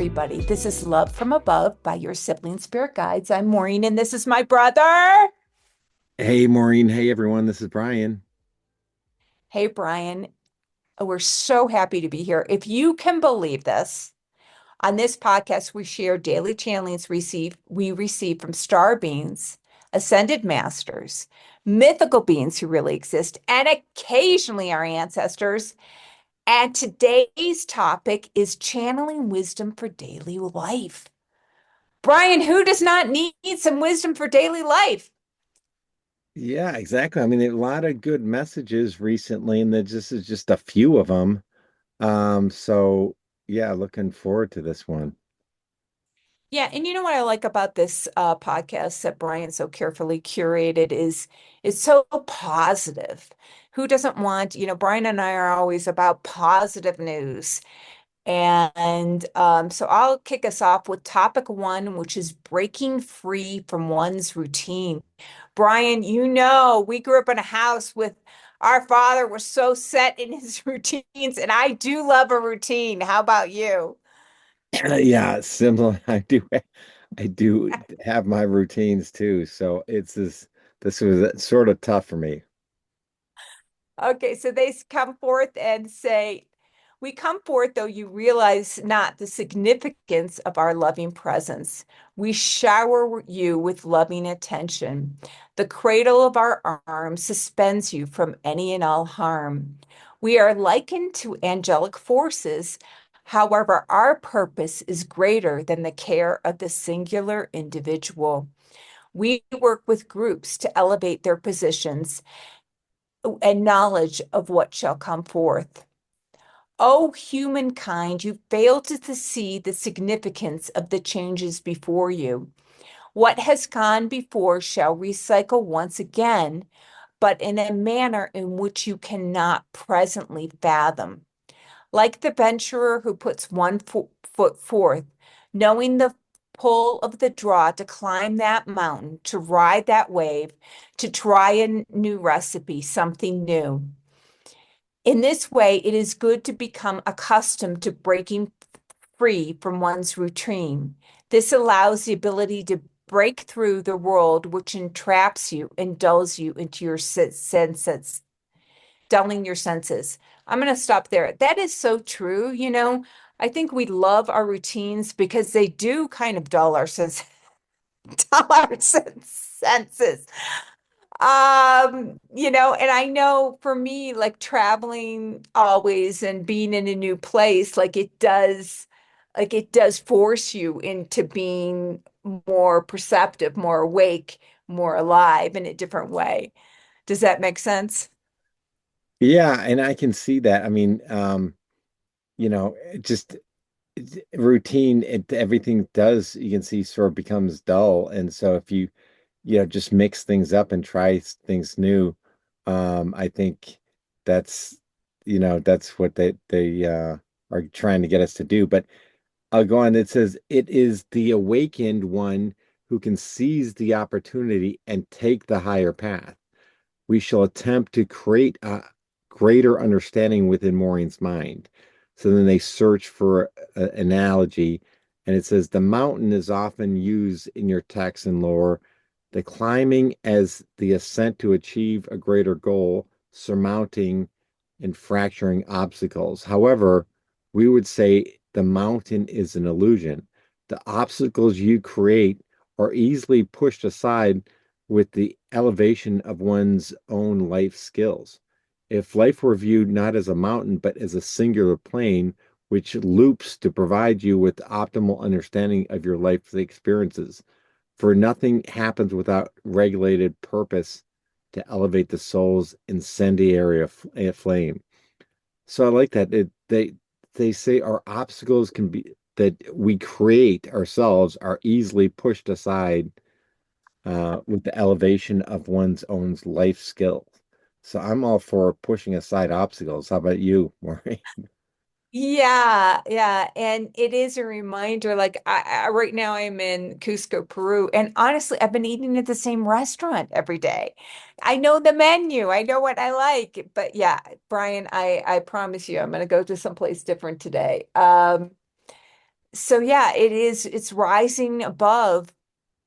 everybody. This is Love from Above by your Sibling Spirit Guides. I'm Maureen, and this is my brother. Hey, Maureen. Hey, everyone. This is Brian. Hey, Brian. We're so happy to be here. If you can believe this, on this podcast, we share daily channelings we receive from star beings, ascended masters, mythical beings who really exist, and occasionally our ancestors. And today's topic is channeling wisdom for daily life. Brian, who does not need some wisdom for daily life? Yeah, exactly. I mean, a lot of good messages recently, and this is just a few of them. So yeah, looking forward to this one. Yeah, and you know what I like about this podcast that Brian so carefully curated is it's so positive. Who doesn't want, Brian and I are always about positive news. And so I'll kick us off with topic one, which is breaking free from one's routine. Brian, we grew up in a house with our father was so set in his routines, and I do love a routine. How about you? Yeah, similar. I do have my routines too. So this was sort of tough for me. Okay, so they come forth and say, we come forth though you realize not the significance of our loving presence. We shower you with loving attention. The cradle of our arms suspends you from any and all harm. We are likened to angelic forces. However, our purpose is greater than the care of the singular individual. We work with groups to elevate their positions and knowledge of what shall come forth. O humankind, you fail to see the significance of the changes before you. What has gone before shall recycle once again, but in a manner in which you cannot presently fathom. Like the venturer who puts one foot forth, knowing the pull of the draw to climb that mountain, to ride that wave, to try a new recipe, something new. In this way, it is good to become accustomed to breaking free from one's routine. This allows the ability to break through the world which entraps you and dulls you into your senses, dulling your senses. I'm going to stop there. That is so true. I think we love our routines because they do kind of dull our dull our senses. And I know for me, like traveling always and being in a new place, like it does force you into being more perceptive, more awake, more alive in a different way. Does that make sense? Yeah, and I can see that. I mean, just routine, everything does, you can see sort of becomes dull. And so if you just mix things up and try things new. I think that's, that's what they are trying to get us to do. But I'll go on. It says, it is the awakened one who can seize the opportunity and take the higher path. We shall attempt to create a greater understanding within Maureen's mind. So then they search for an analogy, and it says the mountain is often used in your text and lore, the climbing as the ascent to achieve a greater goal, surmounting and fracturing obstacles. However, we would say the mountain is an illusion. The obstacles you create are easily pushed aside with the elevation of one's own life skills. If life were viewed not as a mountain, but as a singular plane, which loops to provide you with optimal understanding of your life experiences, for nothing happens without regulated purpose to elevate the soul's incendiary flame. So I like that. They say our obstacles can be that we create ourselves are easily pushed aside with the elevation of one's own life skills. So I'm all for pushing aside obstacles. How about you, Maureen? Yeah, yeah. And it is a reminder, like right now I'm in Cusco, Peru, and honestly, I've been eating at the same restaurant every day. I know the menu, I know what I like, but yeah, Brian, I promise you, I'm gonna go to someplace different today. So yeah, it's rising above,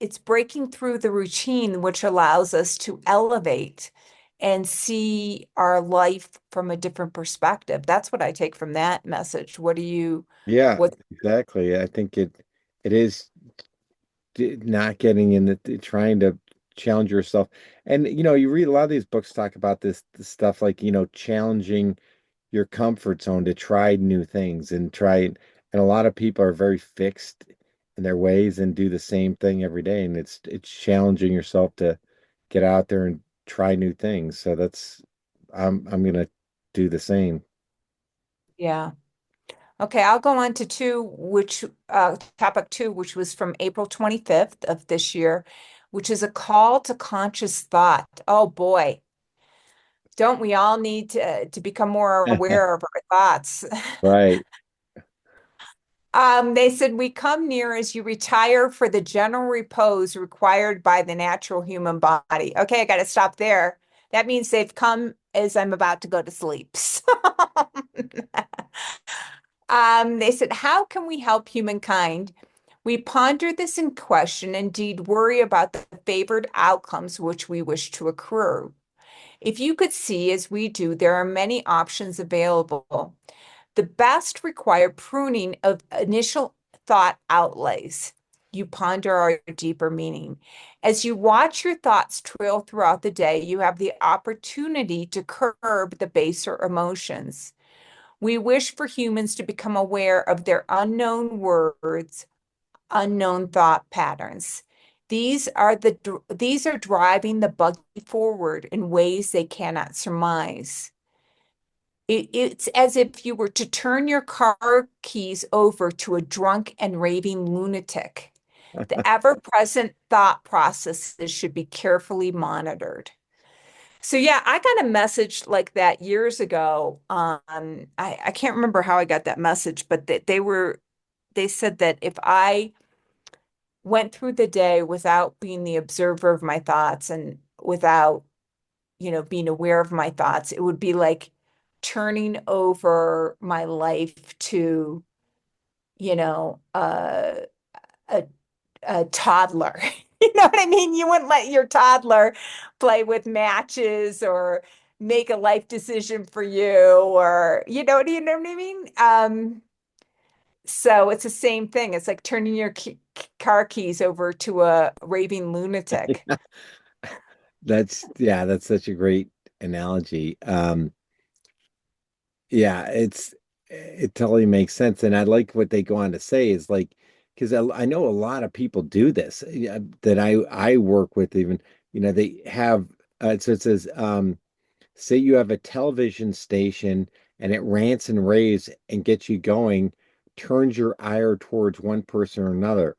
it's breaking through the routine, which allows us to elevate and see our life from a different perspective. That's what I take from that message. Yeah, What, exactly. I think it is not getting in trying to challenge yourself. And you read a lot of these books talk about this stuff like, challenging your comfort zone to try new things and try it. And a lot of people are very fixed in their ways and do the same thing every day. And it's challenging yourself to get out there and try new things. So I'm gonna do the same. yeah. Okay, I'll go on to topic two, which was from April 25th of this year, which is a call to conscious thought. Oh boy, don't we all need to become more aware of our thoughts? Right. They said, we come near as you retire for the general repose required by the natural human body. Okay, I got to stop there. That means they've come as I'm about to go to sleep. They said, how can we help humankind? We ponder this in question, indeed worry about the favored outcomes which we wish to accrue. If you could see, as we do, there are many options available. The best require pruning of initial thought outlays. You ponder our deeper meaning. As you watch your thoughts trail throughout the day, you have the opportunity to curb the baser emotions. We wish for humans to become aware of their unknown words, unknown thought patterns. These are driving the buggy forward in ways they cannot surmise. It's as if you were to turn your car keys over to a drunk and raving lunatic. The ever-present thought processes should be carefully monitored. So yeah, I got a message like that years ago. I can't remember how I got that message, but they said that if I went through the day without being the observer of my thoughts and without, being aware of my thoughts, it would be like turning over my life to, you know, a, a toddler. You know what I mean? You wouldn't let your toddler play with matches or make a life decision for you, or, do you know what I mean? So it's the same thing. It's like turning your car keys over to a raving lunatic. That's such a great analogy. Yeah, it totally makes sense. And I like what they go on to say is like, because I know a lot of people do this, yeah, that I work with even, they have so it says say you have a television station and it rants and raves and gets you going, turns your ire towards one person or another.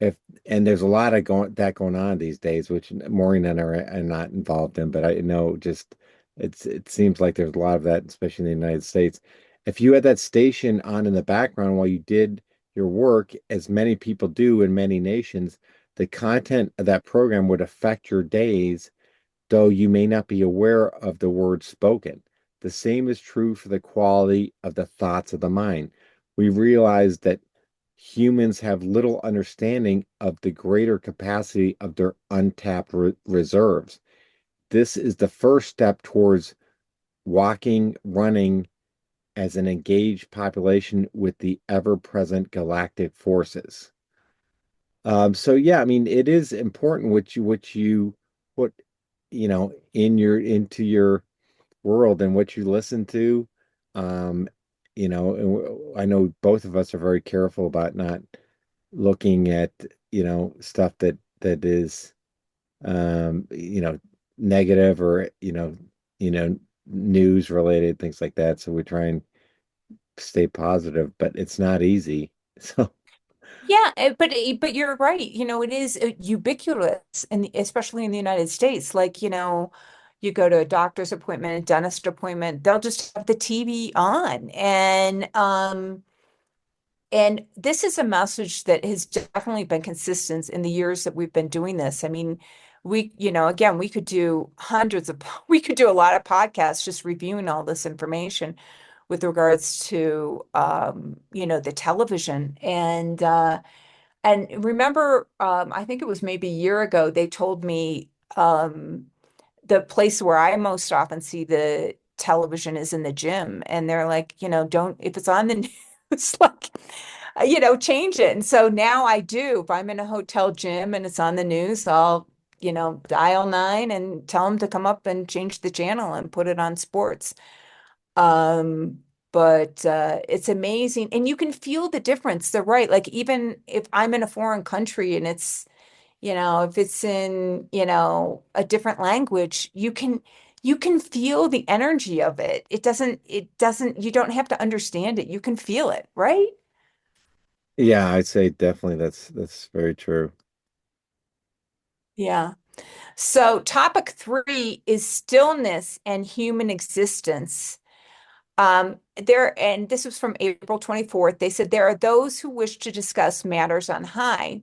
If and there's a lot of going on these days, which Maureen and I are not involved in, but I know just it seems like there's a lot of that, especially in the United States. If you had that station on in the background while you did your work, as many people do in many nations, the content of that program would affect your days though you may not be aware of the words spoken. The same is true for the quality of the thoughts of the mind. We realize that humans have little understanding of the greater capacity of their untapped reserves. This is the first step towards walking, running as an engaged population with the ever-present galactic forces. So yeah, I mean, it is important what you put, into your world and what you listen to. Um, and I know both of us are very careful about not looking at, stuff that is, negative or, news related, things like that. So we try and stay positive, but it's not easy. So Yeah, but you're right. It is ubiquitous, and especially in the United States. Like, you go to a doctor's appointment, a dentist appointment, they'll just have the TV on, and this is a message that has definitely been consistent in the years that we've been doing this. I mean, again, we could do we could do a lot of podcasts just reviewing all this information. with regards to the television. And remember, I think it was maybe a year ago, they told me the place where I most often see the television is in the gym. And they're like, don't, if it's on the news, like, change it. And so now I do. If I'm in a hotel gym and it's on the news, I'll, dial 9 and tell them to come up and change the channel and put it on sports. Um, but it's amazing. And you can feel the difference. They're right. Like even if I'm in a foreign country and it's, if it's in, a different language, you can feel the energy of it. It doesn't, you don't have to understand it. You can feel it, right? Yeah, I'd say definitely that's very true. Yeah. So topic 3 is stillness and human existence. And this was from April 24th. They said there are those who wish to discuss matters on high.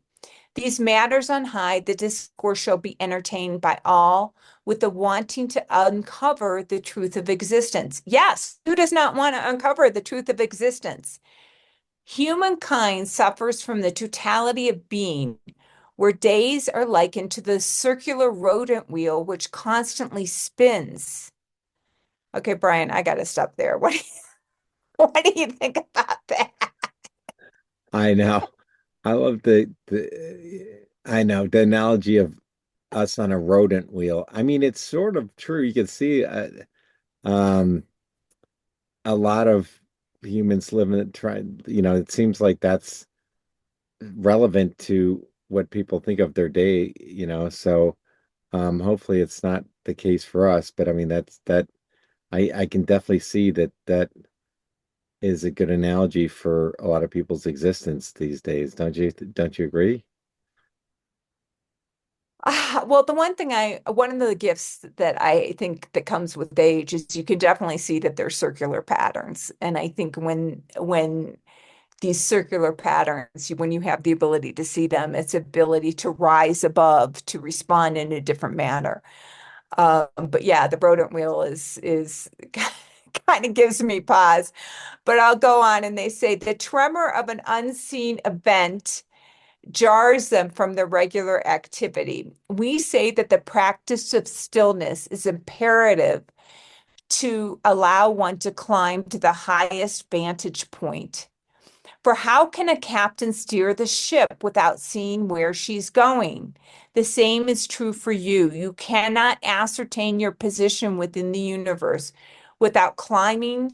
These matters on high, the discourse shall be entertained by all with the wanting to uncover the truth of existence. Yes, who does not want to uncover the truth of existence? Humankind suffers from the totality of being, where days are likened to the circular rodent wheel which constantly spins. Okay, Brian, I got to stop there. What do you think about that? I know. I love the I know the analogy of us on a rodent wheel. I mean, it's sort of true. You can see um a lot of humans living it try, it seems like that's relevant to what people think of their day, so hopefully it's not the case for us, but I mean that I can definitely see that is a good analogy for a lot of people's existence these days. Don't you agree? Well, one of the gifts that I think that comes with age is you can definitely see that there's circular patterns. And I think when these circular patterns, when you have the ability to see them, it's ability to rise above, to respond in a different manner. But yeah, the rodent wheel is kind of gives me pause. But I'll go on and they say the tremor of an unseen event jars them from their regular activity. We say that the practice of stillness is imperative to allow one to climb to the highest vantage point. For how can a captain steer the ship without seeing where she's going? The same is true for you. You cannot ascertain your position within the universe without climbing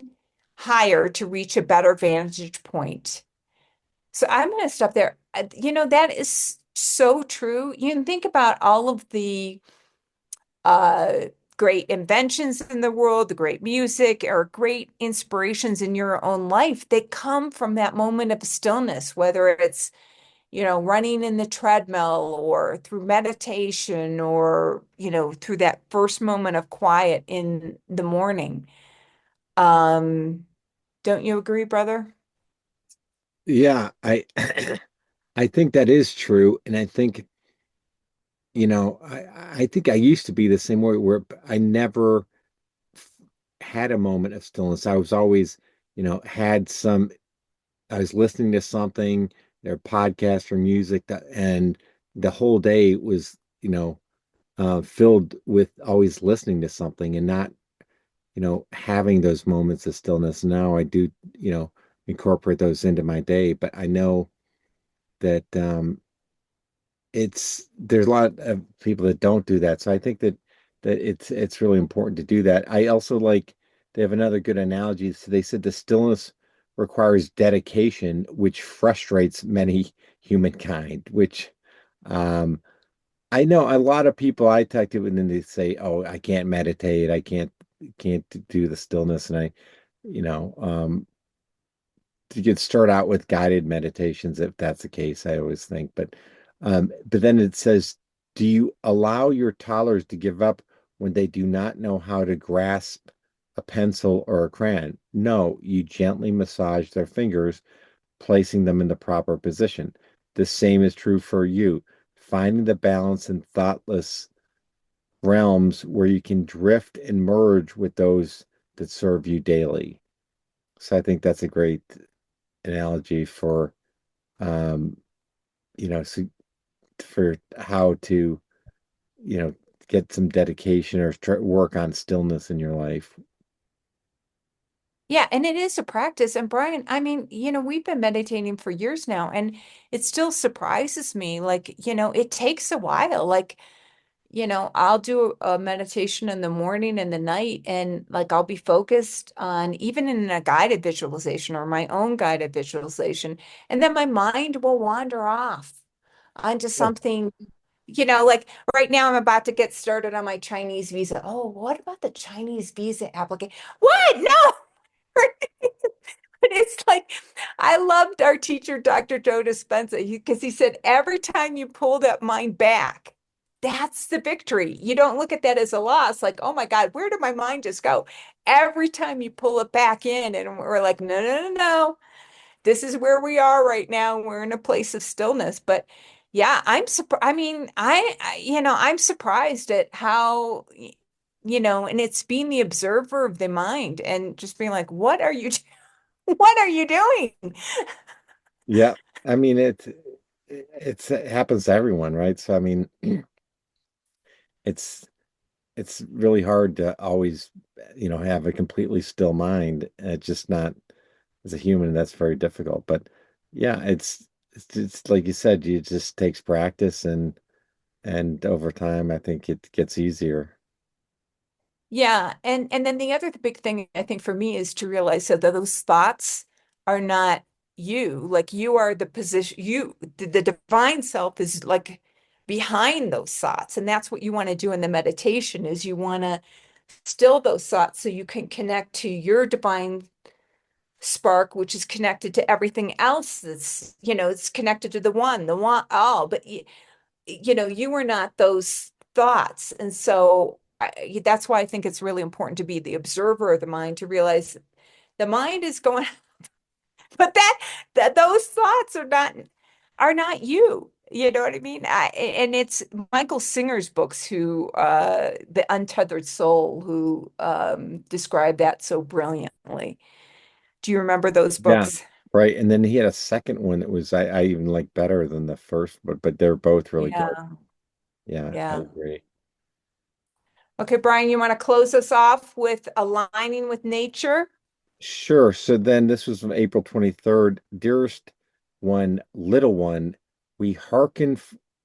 higher to reach a better vantage point. So I'm going to stop there. That is so true. You can think about all of the uh, great inventions in the world, the great music, or great inspirations in your own life. They come from that moment of stillness, whether it's, running in the treadmill or through meditation or, through that first moment of quiet in the morning. Um, don't you agree, brother? Yeah, I I think that is true, and I think I think I used to be the same way where I never had a moment of stillness. I was always, had some I was listening to something, their podcast or music and the whole day was, filled with always listening to something and not, having those moments of stillness. Now I do, incorporate those into my day, but I know that there's a lot of people that don't do that. So I think that it's really important to do that. I also like they have another good analogy. So they said the stillness requires dedication, which frustrates many humankind, which um I know a lot of people I talk to and then they say, "Oh, I can't meditate. I can't do the stillness." And you know, um you could start out with guided meditations if that's the case, I always think. But then it says, do you allow your toddlers to give up when they do not know how to grasp a pencil or a crayon? No, you gently massage their fingers, placing them in the proper position. The same is true for you, finding the balance in thoughtless realms where you can drift and merge with those that serve you daily. So I think that's a great analogy for um, so for how to, you know, get some dedication or try, work on stillness in your life. Yeah, and it is a practice. And Brian, I mean, we've been meditating for years now, and it still surprises me. Like, it takes a while. Like, I'll do a meditation in the morning and the night, and like I'll be focused on even in a guided visualization or my own guided visualization, and then my mind will wander off onto Yeah. something, like right now I'm about to get started on my Chinese visa. Oh, what about the Chinese visa application? What? No. But it's like, I loved our teacher, Dr. Joe Dispenza, because he said, every time you pull that mind back, that's the victory. You don't look at that as a loss, like, oh my God, where did my mind just go? Every time you pull it back in, and we're like, no, no, no, no, this is where we are right now. We're in a place of stillness. But yeah, I'm surprised. I mean, I'm surprised at how, and it's being the observer of the mind and just being like, what are you what are you doing? Yeah. I mean, it happens to everyone, right? So I mean, it's it's really hard to always, have a completely still mind. It's just not, as a human, that's very difficult. But yeah, it's like you said, it just takes practice and over time, I think it gets easier. Yeah, and then the other big thing I think for me is to realize that those thoughts are not you. Like you are the position, the divine self is like behind those thoughts. And that's what you want to do in the meditation is you want to still those thoughts so you can connect to your divine spark, which is connected to everything else that's, it's connected to the one, all. But you were not those thoughts. And so that's why I think it's really important to be the observer of the mind to realize the mind is going, but that those thoughts are not you. You know what I mean? And it's Michael Singer's books The Untethered Soul, who describe that so brilliantly. Do you remember those Yeah. books? Right. And then he had a second one that was I even like better than the first, but they're both really good. Yeah, Yeah, I yeah. agree. Okay, Brian, you want to close us off with aligning with nature? Sure. So then this was from April 23rd. Dearest one, little one, we hearken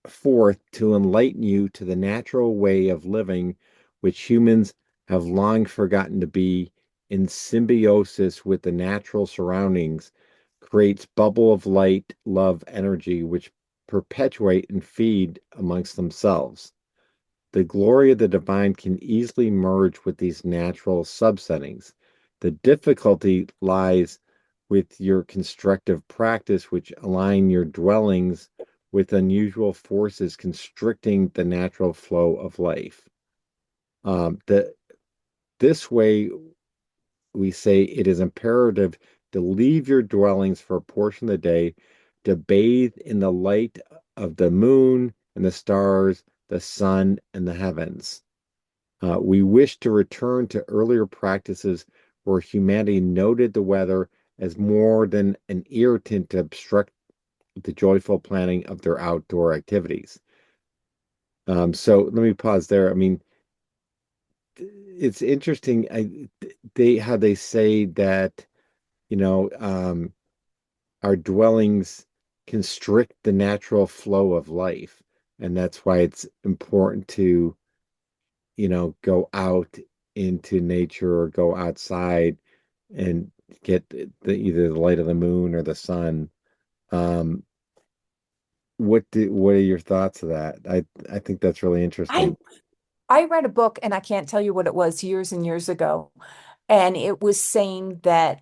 forth to enlighten you to the natural way of living, which humans have long forgotten to be in symbiosis with the natural surroundings, creates bubble of light, love, energy, which perpetuate and feed amongst themselves. The glory of the divine can easily merge with these natural subsettings. The difficulty lies with your constructive practice, which align your dwellings with unusual forces constricting the natural flow of life. The This way, we say it is imperative to leave your dwellings for a portion of the day to bathe in the light of the moon and the stars, the sun and the heavens. We wish to return to earlier practices where humanity noted the weather as more than an irritant to obstruct the joyful planning of their outdoor activities. So let me pause there. I mean, it's interesting. They how they say that, you know, um, our dwellings constrict the natural flow of life, and that's why it's important to go out into nature or go outside and get either the light of the moon or the sun. Um, what are your thoughts of that? I think that's really I interesting. I read a book and I can't tell you what it was years and years ago. And it was saying that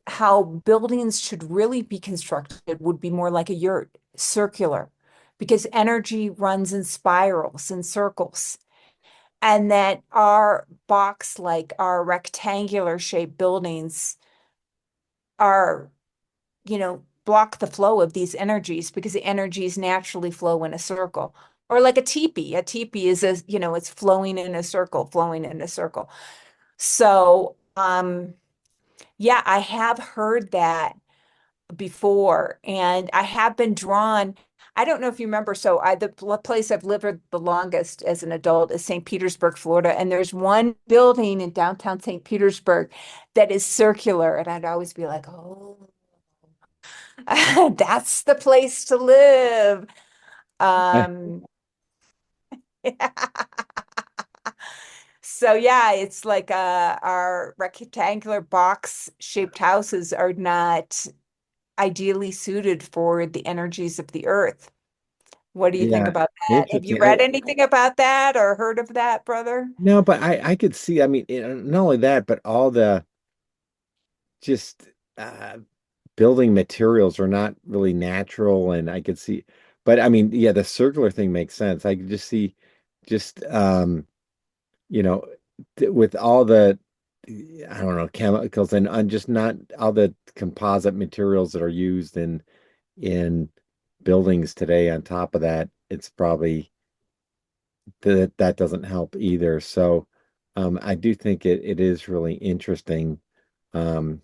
how buildings should really be constructed would be more like a yurt, circular, because energy runs in spirals and circles. And that our box, like our rectangular shaped buildings, are, block the flow of these energies because the energies naturally flow in a circle. Or like a teepee. A teepee is it's flowing in a circle, flowing in a circle. So, Yeah, I have heard that before, and I have been drawn. I don't know if you remember. So, the place I've lived the longest as an adult is St. Petersburg, Florida, and there's one building in downtown St. Petersburg that is circular, and I'd always be like, "Oh, that's the place to live." Um, So yeah, it's like our rectangular box shaped houses are not ideally suited for the energies of the earth. What do you think Yeah, about that? Have you interesting. read anything about that or heard of that, brother? No, but I could see, I mean, not only that, but all the just building materials are not really natural. And I could see, but I mean, yeah, the circular thing makes sense. I could just see just, you know, with all the, I don't know, chemicals and just not all the composite materials that are used in buildings today. On top of that, it's probably that doesn't help either. So I do think it is really interesting. Um,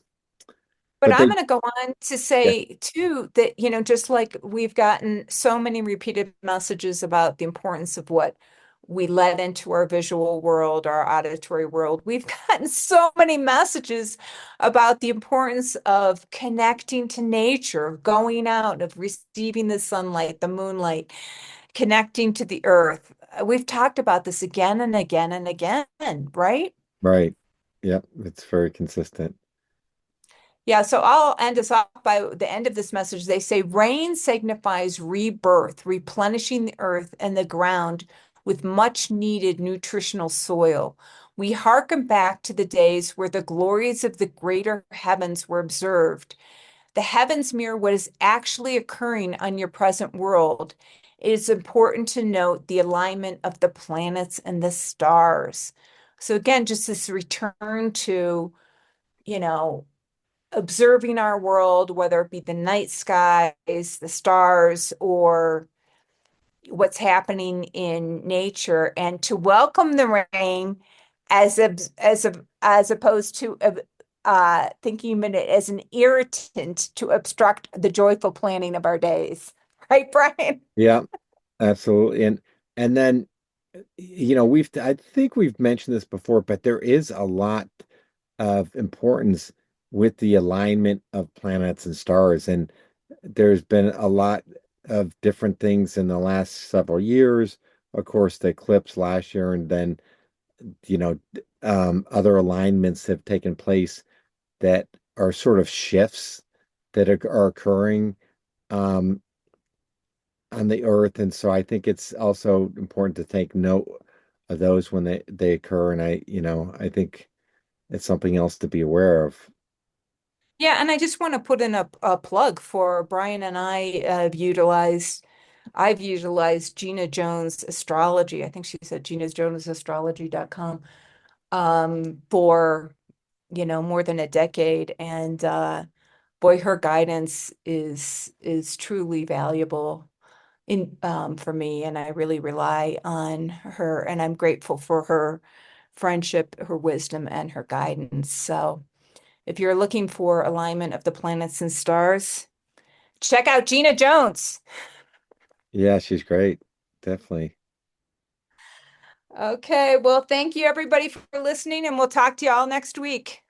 But but I'm they, going to go on to yeah, say too that, just like we've gotten so many repeated messages about the importance of what we let into our visual world, our auditory world, we've gotten so many messages about the importance of connecting to nature, going out, of receiving the sunlight, the moonlight, connecting to the earth. We've talked about this again and again and again, right? right. Yep, it's very consistent. Yeah, so I'll end us off by the end of this message. They say rain signifies rebirth, replenishing the earth and the ground with much needed nutritional soil. We hearken back to the days where the glories of the greater heavens were observed. The heavens mirror what is actually occurring on your present world. It is important to note the alignment of the planets and the stars. So again, just this return to, you know, observing our world, whether it be the night skies, the stars, or what's happening in nature, and to welcome the rain as opposed to thinking of it as an irritant to obstruct the joyful planning of our days. Right, Brian? Yeah, absolutely. And then I think we've mentioned this before, but there is a lot of importance with the alignment of planets and stars. And there's been a lot of different things in the last several years. Of course, the eclipse last year, and then, you know, other alignments have taken place that are sort of shifts that are occurring um, on the earth. And so I think it's also important to take note of those when they occur. And I think it's something else to be aware of. Yeah, and I just want to put in a plug for Brian and I've utilized Gina Jones Astrology. I think she's at ginajonesastrology.com for, more than a decade. And boy, her guidance is truly valuable in for me, and I really rely on her, and I'm grateful for her friendship, her wisdom, and her guidance. So if you're looking for alignment of the planets and stars, check out Gina Jones. Yeah, she's great. Definitely. Okay, well, thank you everybody for listening, and we'll talk to you all next week.